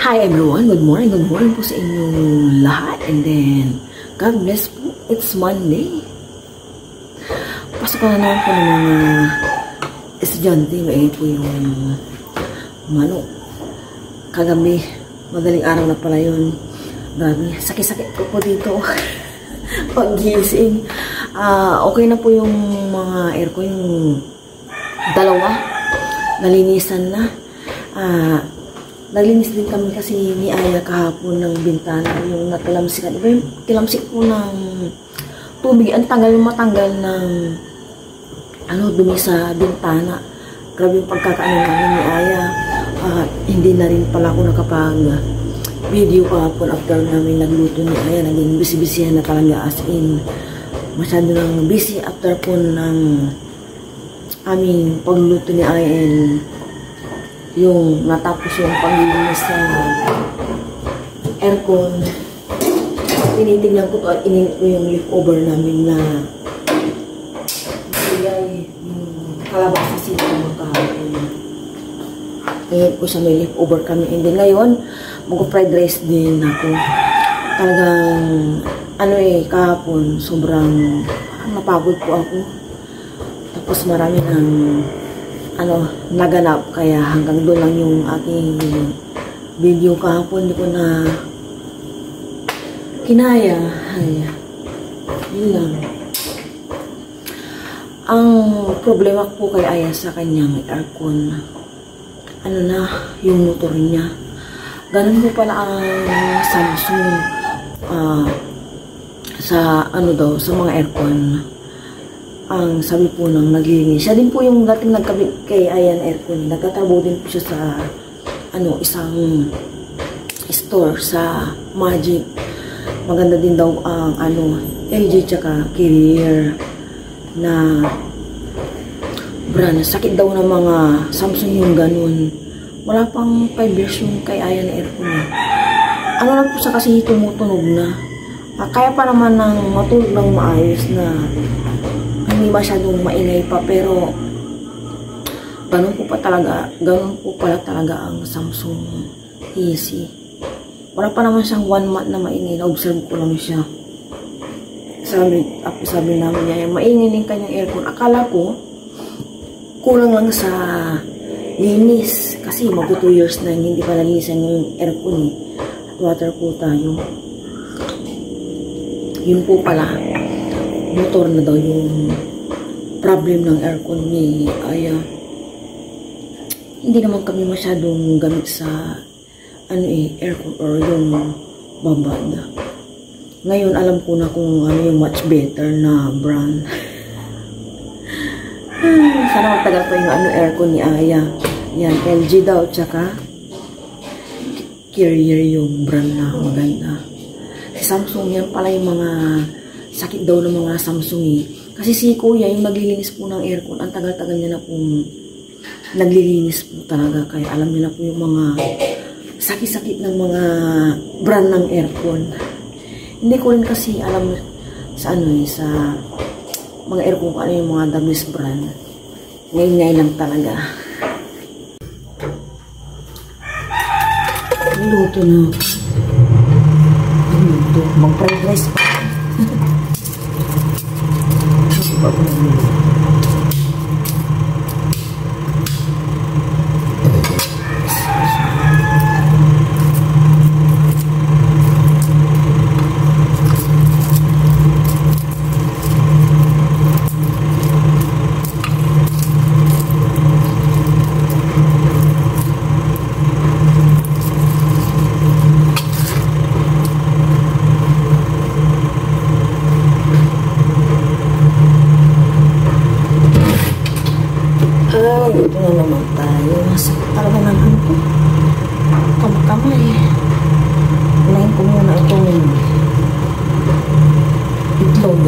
Hi everyone, good morning po sa inyong lahat, and then God bless po, it's Monday. Pasok na naman po ng mga estudyante, may po yung kagabi, madaling araw na pala yun. Grabe, sakit-sakit po dito pag-gising. Okay na po yung mga aircon, yung dalawa nalinisan na. Nalinis din kami kasi ni Aya kahapon ng bintana, yung natalamsikan. Iba yung tilamsik po ng tubig. Ang tagal matanggal ng dumi sa bintana. Grabe yung pagkakaano namin ni Aya. Hindi na rin pala ako nakapag-video kahapon after namin nagluto ni Aya. Naging busy-busyhan na talaga, as in. Masyado nang busy after po ng aming pagluto ni Aya, and yung natapos yung paglilinis sa aircon. Tinitignan ko to at ininit ko yung leftover namin na yung kalabasa sila ng kahapon. Ininit ko siya, may leftover kami. And then ngayon, mag-fried rice din ako. Talagang, kahapon, sobrang napagod po ako. Tapos marami ng naganap, kaya hanggang doon lang yung aking video kahapon. Hindi ko na kinaya. Yun lang. Ang problema po kay Aya sa kanyang aircon, yung motor niya. Ganun po pala ang Samsung sa sa mga aircon. Ang sabi po ng naglilinis. Siya din po yung dating nagkabit kay Ayan aircon. Nagtatrabaho din po siya sa isang store sa Magic. Maganda din daw ang LG tsaka Carrier na brand. Sakit daw ng mga Samsung yung ganun. Wala pang 5 years yung kay Ayan aircon. Lang po siya kasi tumutunog na. Kaya pa naman ng matulog ng maayos na hindi masyadong maingay pa, pero ganun po pala talaga ang Samsung AC. Wala pa naman siyang 1 month na maingay. Na-observe ko lang siya. Sabi namin niya, maingay yung kanyang aircon. Akala ko kulang lang sa linis kasi mag 2 years na hindi pa nalinisan yung aircon at water po tayo. Yun po pala, motor na daw yung problem ng aircon ni Aya. Hindi naman kami masyadong gamit sa aircon or yung babad. Ngayon alam ko na kung yung much better na brand. Sana magtagal pa yung aircon ni Aya. Yan, LG daw tsaka Carrier yung brand na maganda. Samsung, yan pala yung mga sakit daw ng mga Samsung Kasi si Kuya, yung naglilinis po ng aircon, ang tagal-tagal niya na pong naglilinis po talaga. Kaya alam niya na po yung mga sakit-sakit ng mga brand ng aircon. Hindi ko rin kasi alam sa sa mga aircon kung ano yung mga the best brand. Ngayon lang talaga. Luto na. Mag-fried rice pa. Ito na naman tayo. Masakit talaga naman ito. Kamay. Unahin ko muna itong itlog.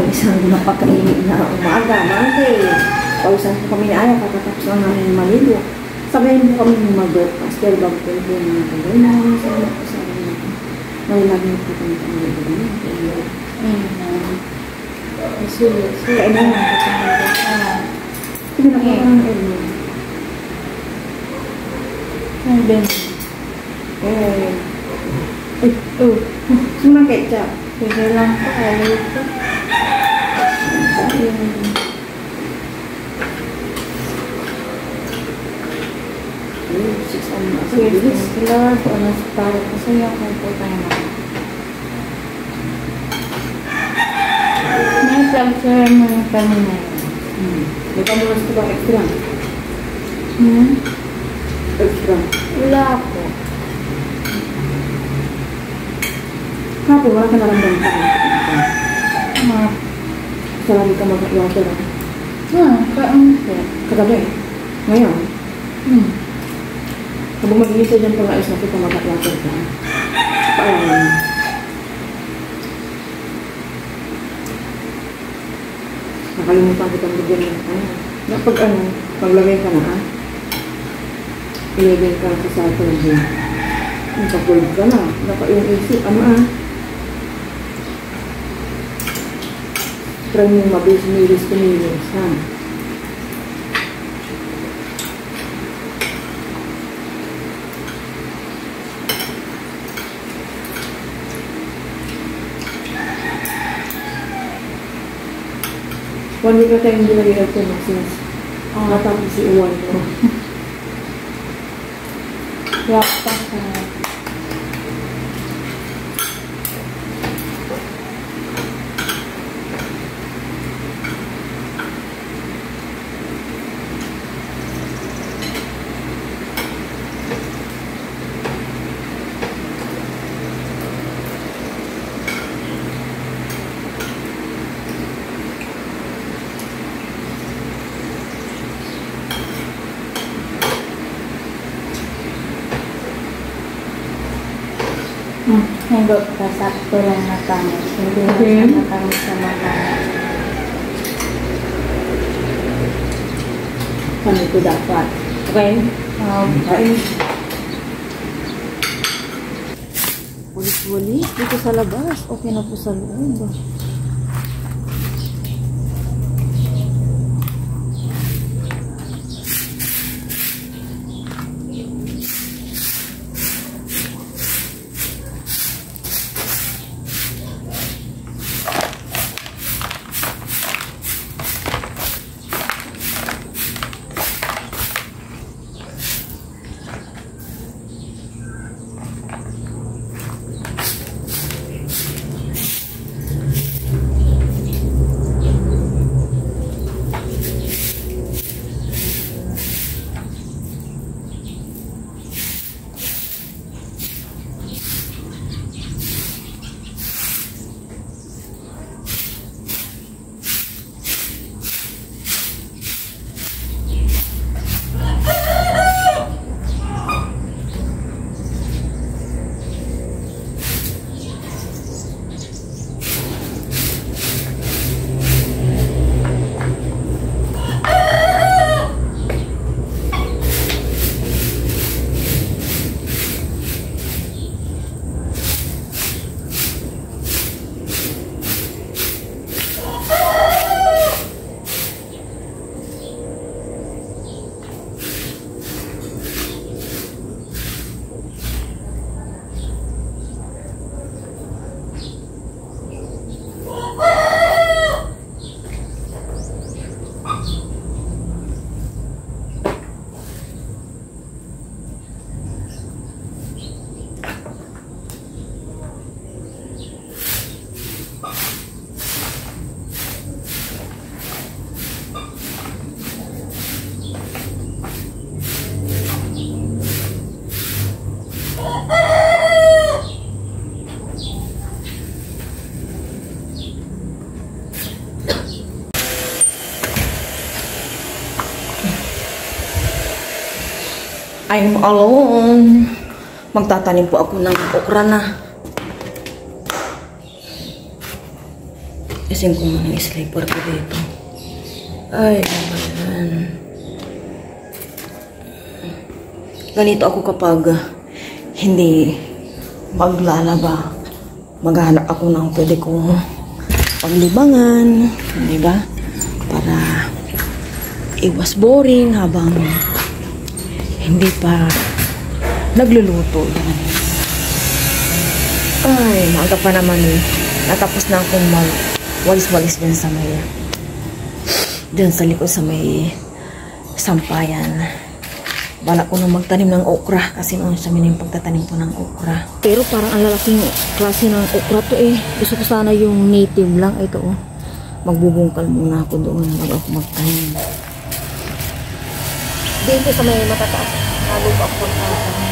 Isang napakainit na umaga, Monday. Pausan po kami ni Aya, katatapos lang namin maligo. Sabayin po kami mag-breakfast, pero bago po yung mga tagay na kami sa mga kasama natin. Nalilagin po kami sa mga tagay. Sige, ano nga, kasama ka. Sige na po ang ano. Ang ben. Sumakit siya. Sige lang po, ayaw po. Lord, oras para po sa iyo kung po tayo na. May pag-share mo yung kanina. May pamulas ko ba extra? Extra? Wala po. Hapon, wala ka naramdaman ka. Sarami ka mag-water. Kaang po. Kagabi? Ngayon? Habang mag-iisa dyan pag-ayos na kita mag-water ka. Paalaman mo. Nakalimutan kitang bigyan mo na tayo. Pag ano, paglagay ka na ilagay ka sa cycle din. Pag-12 ka na, yung AC, try mo mabilis kumilis, ha? One week na tayo hindi nag-iag ko na since natapos si Uwan ko. Wala pa sa... Hindi, kasakto lang na kami. Hindi na kami sa mga... Kami ko dapat. Okay? Okay. Ulit-ulit dito sa labas. Okay na po sa loob. I'm alone. Magtatanim po ako ng okra na. Isin ko muna yung sleeper ko dito. Ay, naman. Ganito ako kapag hindi maglalaba. Maghanap ako ng pwede kong paglibangan. Di ba? Para iwas boring habang hindi pa nagluluto. Yan. Ay, maaga pa naman eh. Natapos na akong walis-walis dyan sa may dyan sa likod sa may sampayan. Bala ko nang magtanim ng okra kasi noon sa amin yung pagtatanim ko ng okra. Pero parang ang lalaking klase ng okra to eh. Gusto ko sana yung native lang. Ito oh. Magbubungkal muna ako doon bago ako magtanim. Dito sa may matataas. Lalo pa ako magtanim.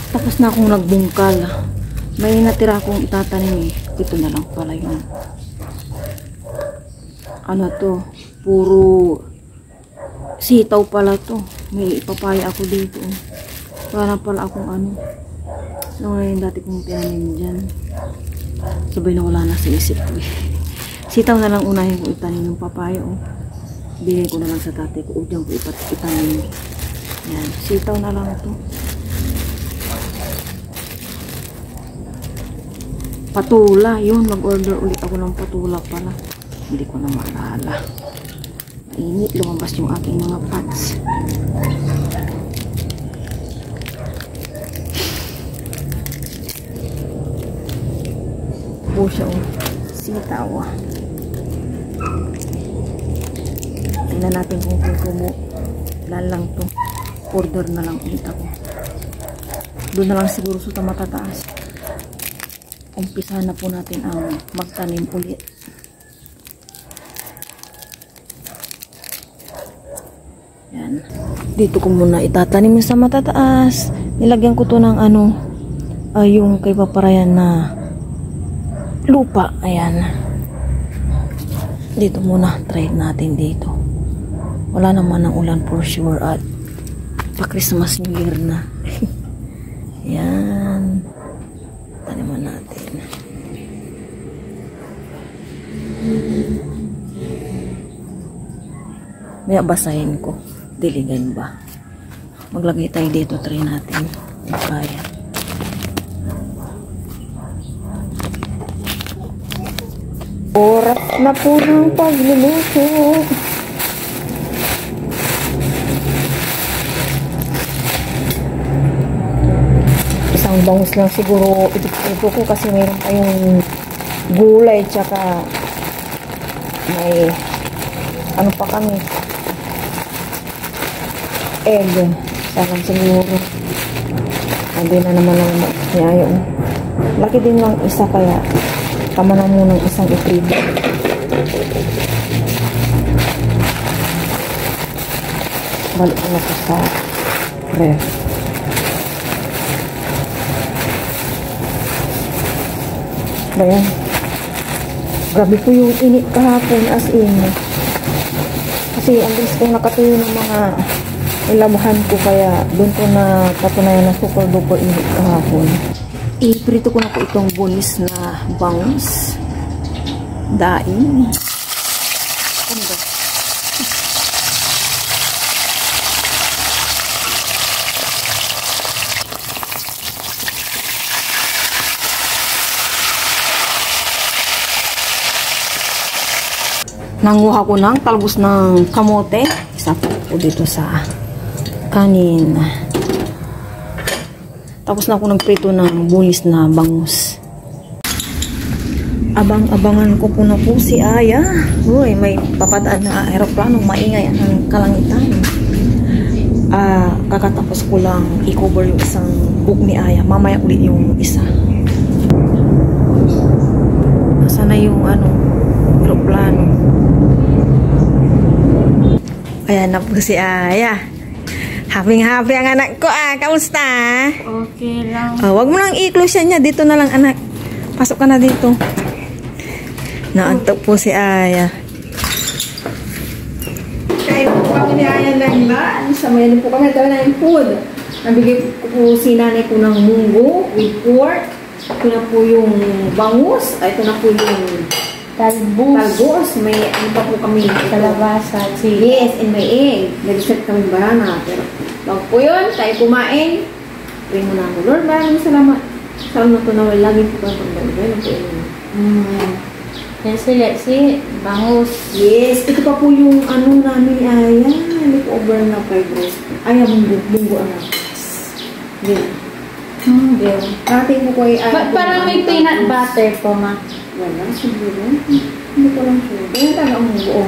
Tapos na akong nagbungkal. May natira akong itatanim eh. Ito na lang pala yun. Ano to? Puro sitaw pala to. May ipapaya ako dito. Wala na pala akong ano. Ano yung dati kong tinanim dyan. Sabay na wala na sa isip ko eh. Sitaw na lang unahin ko itanim yung papaya oh. Bigay ko na lang sa tatay ko. Diyan ko itanim. Yan. Sitaw na lang ito. Patula. Yun. Mag-order ulit ako ng patula pala. Hindi ko na maalala. Mainit. Lumabas yung aking mga pots. Po siya oh. Sitaw. Tingnan natin kung kumo. Lang to. Order na lang ulit ako. Doon na lang siguro sa matataas. Umpisa na po natin ang magtanim ulit. Yan. Dito ko muna itatanim sa matataas. Nilagyan ko to ng ano, yung kay paparayan na lupa. Ayan. Dito muna. Try natin dito. Wala naman ang ulan for sure at pa-Christmas New Year na. Yan. Taniman natin. May basahin ko. Diligan ba? Maglagay tayo dito. Try natin. Kaya. Oras na po ng pagluluto. Isang bangus lang siguro ito ko kasi mayroon pa yung gulay tsaka may ano pa kami egg sarang siguro hindi na naman lang niyayo laki din lang isa kaya tama na muna ng isang itribo balik na ko sa ref. Ayan. Grabe po yung init kahapon as in. Kasi ang bilis kong nakatuyo ng mga ilabahan ko kaya doon ko na patunayan na super duper init kahapon. Iprito ko na po itong bunis na bangus. Daing. Ano ba? Nanguha ko ng talbos ng kamote. Isa po dito sa kanin. Tapos na ako nagprito ng bunis na bangus. Abang-abangan ko po na po si Aya. Uy, may papadaan na aeroplano. Maingay ang kalangitan. Kakatapos ko lang i-cover yung isang book ni Aya. Mamaya ulit yung isa. Sana yung aeroplano. Ayan na po si Aya. Happy-happy ang anak ko Kamusta? Okay lang. Wag mo lang i-close niya. Dito na lang anak. Pasok ka na dito. Naantok po si Aya. Kain po kami ni Aya ng lunch. Samayan po kami. Ito na yung food. Nabigay po si nanay ko ng munggo with pork. Ito na po yung bangus. Ito na po yung talbos. May ano pa po kami. Kalabasa. Yes, and may egg. Nag-set kami banana. Pero bago po yun, tayo kumain. Pray mo na ako. Lord, maraming salamat. Salamat po na lagi po kami pagdagay. Yan sila si bangus. Yes, ito pa po yung ano namin. Ayan, hindi po over na kay Bruce. Ayan, bunggo anak. Yan. Yan. Ating po ko ay... Parang may peanut butter po ma. Wala, siguro. Hindi ko lang sure. Kaya talaga ang munggo.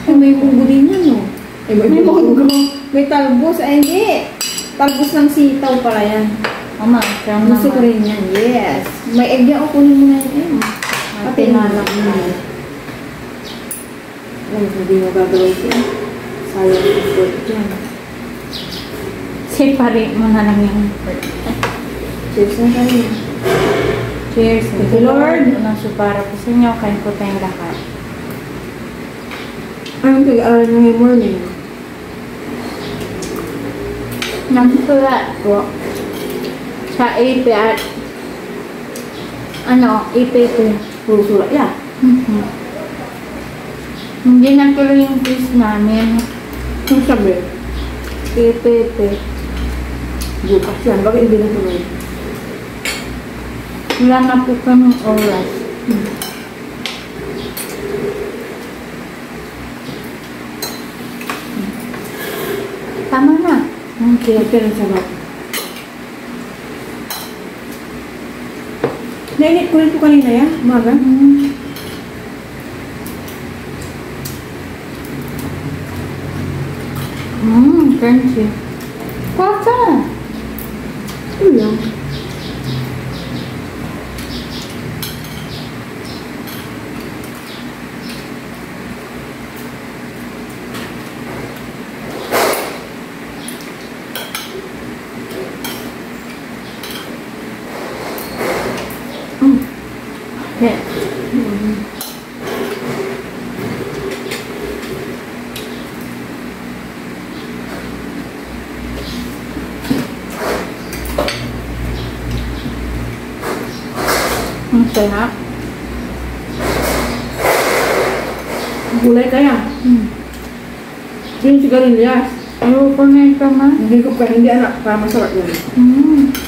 Ay, may munggo din yan, no? Ay, may munggo. May talbos. Ay, hindi. Talbos ng sitaw pala yan. Mama, from Gusto ko rin yan. Yes. May egg yan. O, kunin mo na yan. Pati nanak na. Alam, hindi mo gagawin ito. Sayang yung food dyan. Separate mo na lang yung Cheers na tayo. Cheers. Thank you, Lord. Unang supara po sa inyo. Kain po tayong lahat. Anong pag-aaral nyo ngayong morning? Nagsulat po sa AP at AP po. Puro sulat. Yeah. Hindi natuloy yung quiz namin. Anong sabi? AP. Bukas yan. Bakit hindi na tuloy? Wala na po kaming oras. Tama na. Okay. Ito ng sabat. Nainit ko rin po kanina yan. Umaga. Crunchy. Paka! Ito lang. Yeah. Ang sarap. Gulay kaya. Yung sigarilyas. Ayoko na ito ma. Hindi ko pa, hindi anak. Para masarap yun.